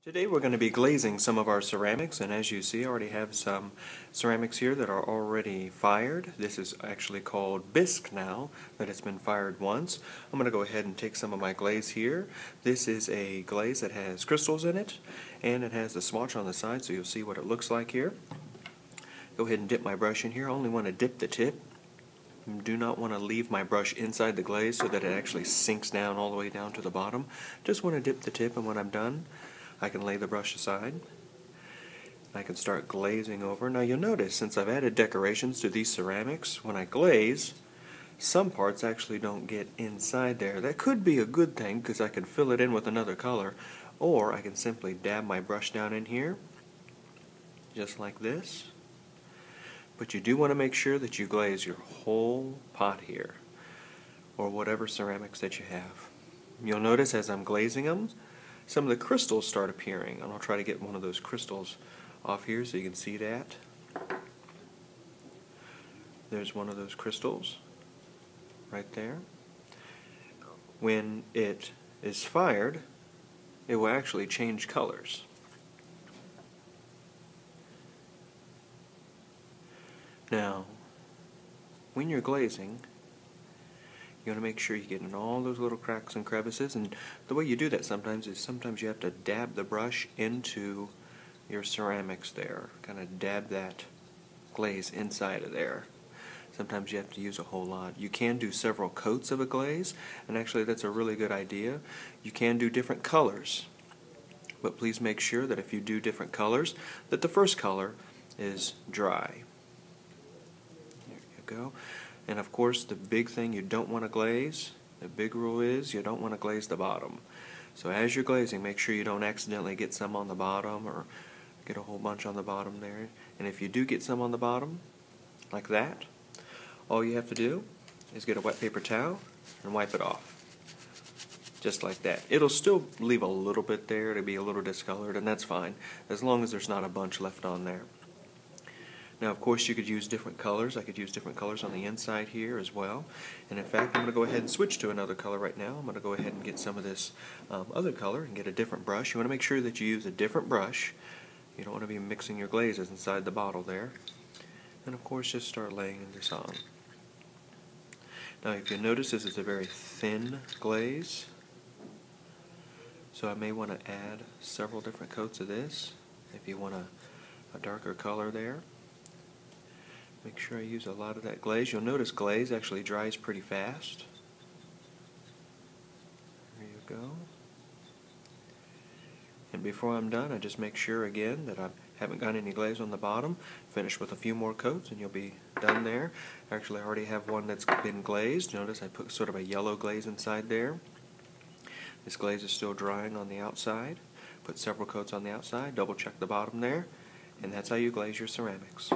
Today we're going to be glazing some of our ceramics, and as you see I already have some ceramics here that are already fired. This is actually called bisque now, that it's been fired once. I'm going to go ahead and take some of my glaze here. This is a glaze that has crystals in it, and it has the swatch on the side, so you'll see what it looks like here. Go ahead and dip my brush in here. I only want to dip the tip. Do not want to leave my brush inside the glaze so that it actually sinks down all the way down to the bottom. Just want to dip the tip, and when I'm done I can lay the brush aside. I can start glazing over. Now you'll notice, since I've added decorations to these ceramics, when I glaze, some parts actually don't get inside there. That could be a good thing because I can fill it in with another color, or I can simply dab my brush down in here, just like this. But you do want to make sure that you glaze your whole pot here, or whatever ceramics that you have. You'll notice as I'm glazing them, some of the crystals start appearing, and I'll try to get one of those crystals off here so you can see that. There's one of those crystals right there. When it is fired, it will actually change colors. Now, when you're glazing, you want to make sure you get in all those little cracks and crevices, and the way you do that sometimes is you have to dab the brush into your ceramics there. Kind of dab that glaze inside of there. Sometimes you have to use a whole lot. You can do several coats of a glaze, and actually that's a really good idea. You can do different colors, but please make sure that if you do different colors, that the first color is dry. There you go. And of course, the big thing you don't want to glaze, the big rule is you don't want to glaze the bottom. So as you're glazing, make sure you don't accidentally get some on the bottom or get a whole bunch on the bottom there. And if you do get some on the bottom, like that, all you have to do is get a wet paper towel and wipe it off. Just like that. It'll still leave a little bit there to be a little discolored, and that's fine, as long as there's not a bunch left on there. Now, of course, you could use different colors. I could use different colors on the inside here as well. And in fact, I'm going to go ahead and switch to another color right now. I'm going to go ahead and get some of this other color and get a different brush. You want to make sure that you use a different brush. You don't want to be mixing your glazes inside the bottle there. And of course, just start laying this on. Now, if you notice, this is a very thin glaze. So I may want to add several different coats of this if you want a darker color there. Make sure I use a lot of that glaze. You'll notice glaze actually dries pretty fast. There you go. And before I'm done, I just make sure again that I haven't got any glaze on the bottom. Finish with a few more coats and you'll be done there. Actually, I already have one that's been glazed. Notice I put sort of a yellow glaze inside there. This glaze is still drying on the outside. Put several coats on the outside, double check the bottom there, and that's how you glaze your ceramics.